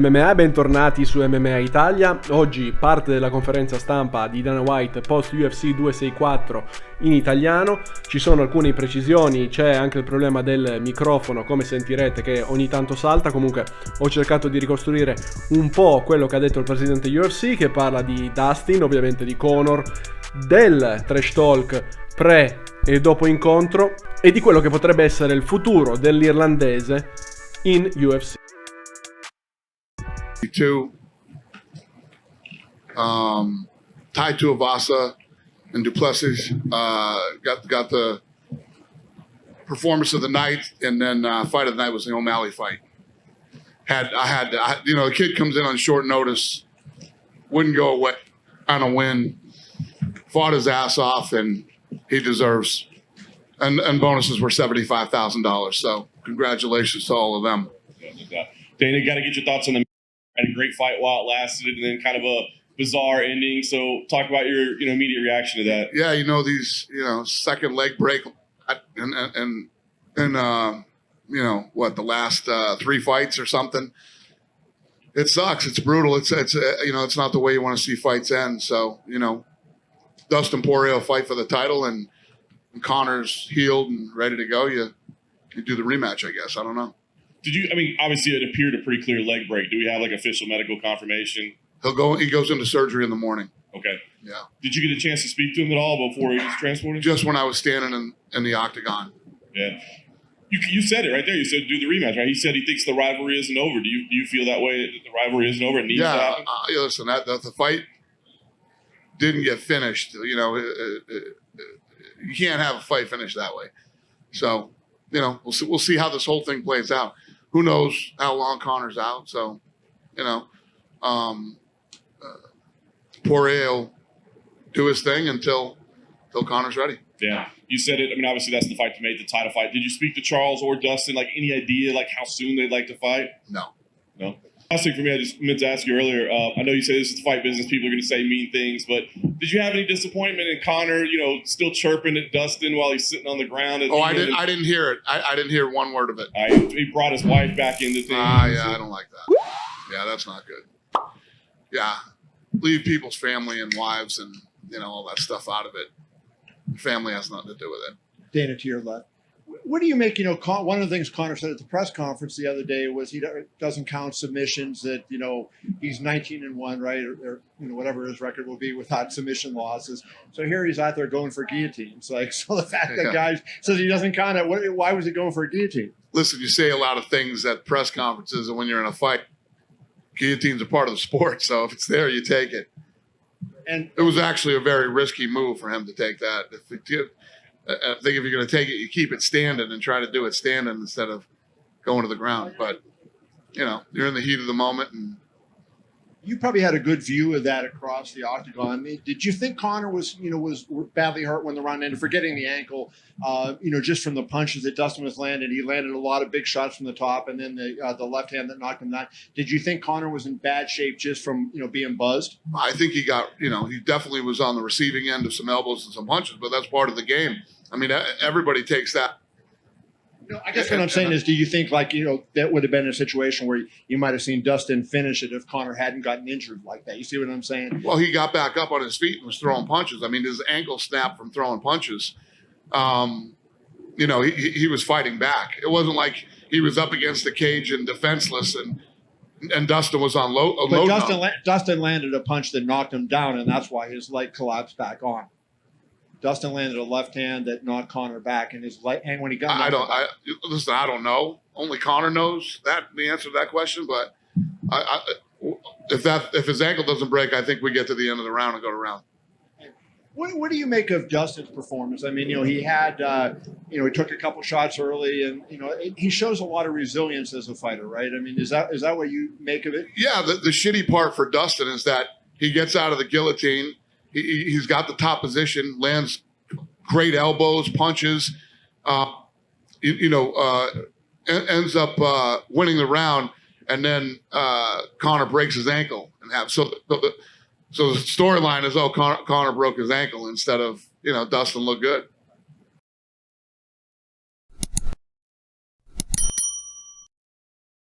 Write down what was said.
MMA, bentornati su MMA Italia. Oggi parte della conferenza stampa di Dana White Post UFC 264 in italiano. Ci sono alcune imprecisioni, c'è anche il problema del microfono, come sentirete, che ogni tanto salta. Comunque ho cercato di ricostruire un po' quello che ha detto il presidente UFC, che parla di Dustin, ovviamente di Conor, del trash talk pre e dopo incontro e di quello che potrebbe essere il futuro dell'irlandese in UFC. Two, Tai Tuivasa and Duplessis got the performance of the night, and then fight of the night was the O'Malley fight. The kid comes in on short notice, wouldn't go away on a win, fought his ass off, and he deserves. And bonuses were $75,000. So congratulations to all of them. Dana, got to get your thoughts on the. Had a great fight while it lasted, and then kind of a bizarre ending. So, talk about your immediate reaction to that. Yeah, these second leg break, and the last 3 fights or something. It sucks. It's brutal. It's not the way you want to see fights end. So Dustin Poirier fight for the title, and Conor's healed and ready to go. You do the rematch, I guess. I don't know. Obviously it appeared a pretty clear leg break. Do we have official medical confirmation? He goes into surgery in the morning. Okay. Yeah. Did you get a chance to speak to him at all before he was transported? Just when I was standing in the octagon. Yeah. You said it right there. You said do the rematch, right? He said he thinks the rivalry isn't over. Do you feel that way, that the rivalry isn't over? It needs to happen? Listen, the fight didn't get finished. You can't have a fight finished that way. So, we'll see how this whole thing plays out. Who knows how long Conor's out? So, Poirier will do his thing until Conor's ready. Yeah, you said it. Obviously that's the fight to make, the title fight. Did you speak to Charles or Dustin? Any idea how soon they'd like to fight? No. Last thing for me, I just meant to ask you earlier. I know you say this is fight business. People are going to say mean things, but did you have any disappointment in Conor, still chirping at Dustin while he's sitting on the ground? I didn't hear it. I didn't hear one word of it. He brought his wife back into things. Yeah, I don't like that. Yeah, that's not good. Yeah, leave people's family and wives and all that stuff out of it. Family has nothing to do with it. Dana, to your left. What do you make, one of the things Conor said at the press conference the other day was he doesn't count submissions, that, he's 19-1, right? Or whatever his record will be without submission losses. So here he's out there going for guillotines. So the fact that guys says he doesn't count it, why was he going for a guillotine? Listen, you say a lot of things at press conferences, and when you're in a fight, guillotines are part of the sport. So if it's there, you take it. And it was actually a very risky move for him to take that. I think if you're going to take it, you keep it standing and try to do it standing instead of going to the ground. But, you're in the heat of the moment. And you probably had a good view of that across the octagon. Did you think Conor was badly hurt when the round ended, forgetting the ankle, just from the punches that Dustin was landing? He landed a lot of big shots from the top, and then the left hand that knocked him down. Did you think Conor was in bad shape just from, being buzzed? I think he got, he definitely was on the receiving end of some elbows and some punches, but that's part of the game. Everybody takes that. I guess what I'm saying is, do you think that would have been a situation where you might have seen Dustin finish it if Conor hadn't gotten injured like that? You see what I'm saying? Well, he got back up on his feet and was throwing punches. His ankle snapped from throwing punches. He was fighting back. It wasn't like he was up against the cage and defenseless and Dustin was on low. Dustin landed a punch that knocked him down, and that's why his leg collapsed back on. Dustin landed a left hand that knocked Conor back, and his leg. And when he got, I don't know. Only Conor knows the answer to that question. But if his ankle doesn't break, I think we get to the end of the round and go to round. What do you make of Dustin's performance? He had, he took a couple shots early, and he shows a lot of resilience as a fighter, right? Is that what you make of it? Yeah. The shitty part for Dustin is that he gets out of the guillotine. He's got the top position, lands great elbows, punches, ends up winning the round, and then Conor breaks his ankle. So the storyline is, Conor broke his ankle instead of, Dustin looked good.